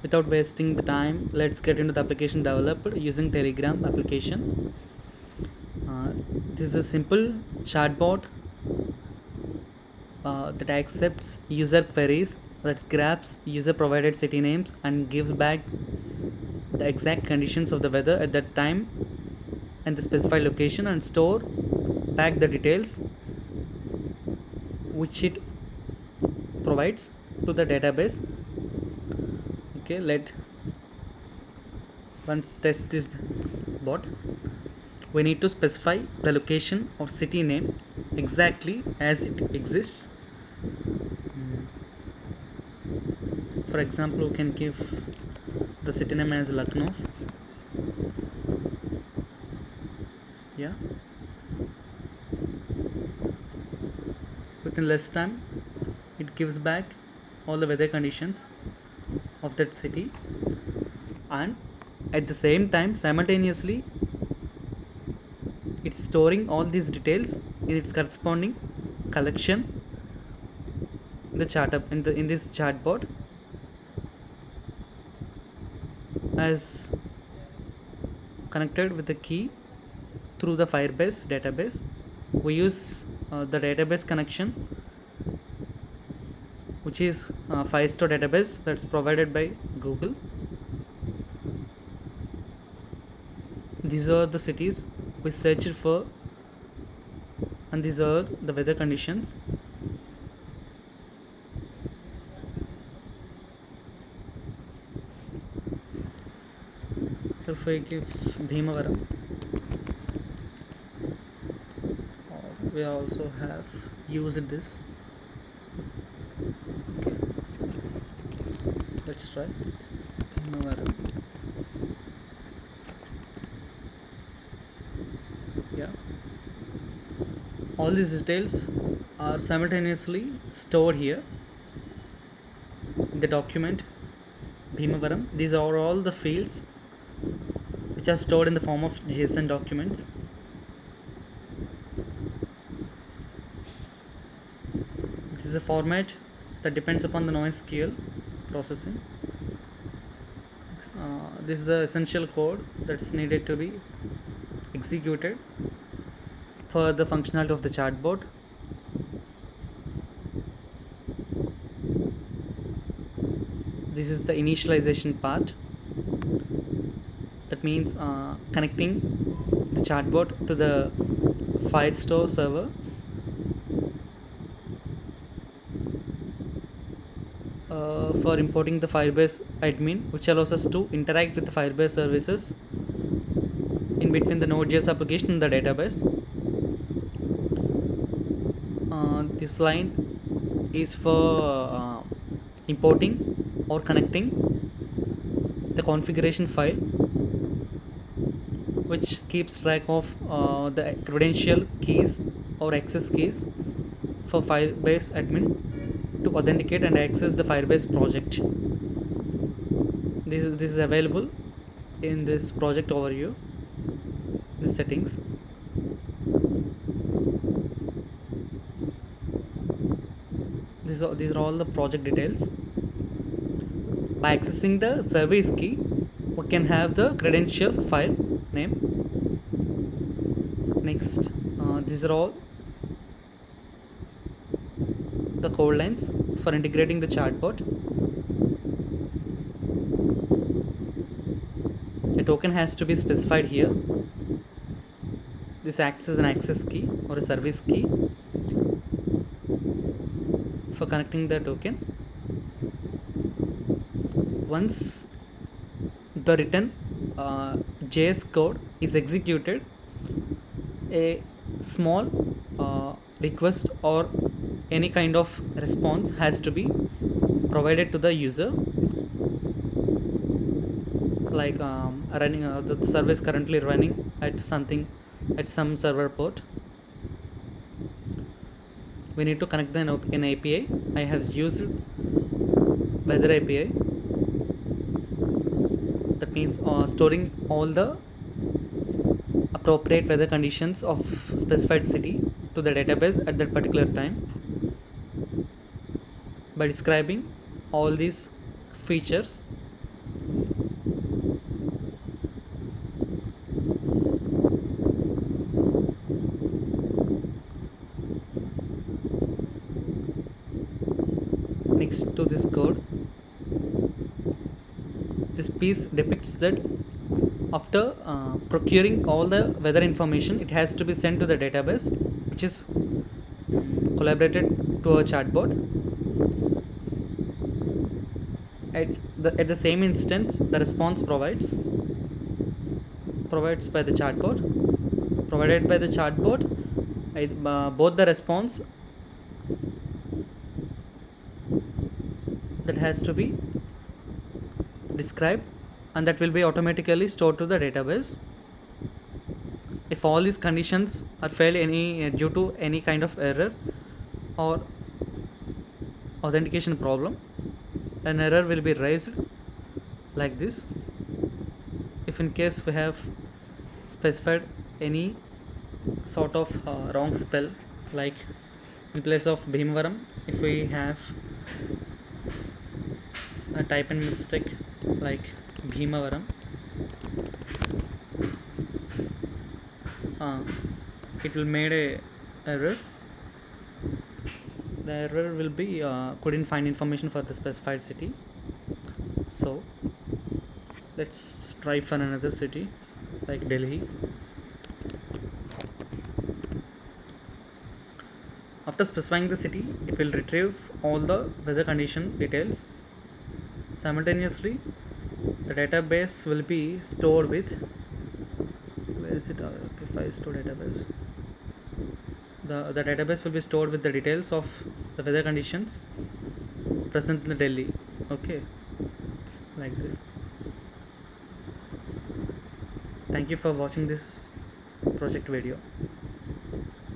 Without wasting the time, let's get into the application developed using Telegram application. This is a simple chatbot that accepts user queries, that grabs user provided city names and gives back the exact conditions of the weather at that time and the specified location, and store back the details which it provides to the database. Okay, let once test this bot. We need to specify the location or city name exactly as it exists. For example, we can give the city name as Lucknow. Yeah, within less time it gives back all the weather conditions of that city, and at the same time simultaneously it's storing all these details in its corresponding collection in the chat up in this chatbot as connected with the key through the Firebase database. We use the database connection, which is Firestore database that's provided by Google. These are the cities we searched for, and these are the weather conditions. So if I give Bhimavaram, we also have used this. Okay, let's try Bhimavaram. Yeah, all these details are simultaneously stored here in the document Bhimavaram. These are all the fields which are stored in the form of JSON documents. This is a format that depends upon the NoSQL processing. This is the essential code that's needed to be executed for the functionality of the chatbot. This is the initialization part. That means connecting the chatbot to the Firestore server. For importing the Firebase admin, which allows us to interact with the Firebase services in between the Node.js application and the database. This line is for importing or connecting the configuration file, which keeps track of the credential keys or access keys for Firebase admin to authenticate and access the Firebase project. This is available in this project overview, the settings. These are all the project details. By accessing the service key, we can have the credential file name. Next, these are all the code lines for integrating the chatbot. A token has to be specified here. This acts as an access key or a service key for connecting the token. Once the written JS code is executed, a small request or any kind of response has to be provided to the user, like running the service currently running at some server port. We need to connect an API. I have used weather API. That means storing all the appropriate weather conditions of specified city to the database at that particular time. by describing all these features. Next to this code, this piece depicts that after procuring all the weather information, it has to be sent to the database, which is collaborated to a chatbot. At the same instance, the response provides by the chatbot, provided by the chatbot, both the response that has to be described, and that will be automatically stored to the database. If all these conditions are failed due to any kind of error or authentication problem, an error will be raised like this. If in case we have specified any sort of wrong spell, like in place of Bhimavaram, if we have a type in mistake like Bhimavaram, it will made a error. The error will be couldn't find information for the specified city. So let's try for another city like Delhi. After specifying the city, it will retrieve all the weather condition details. Simultaneously, the database will be stored with, where is it? Okay, files to database. The database will be stored with the details of the weather conditions present in Delhi. Okay, like this. Thank you for watching this project video.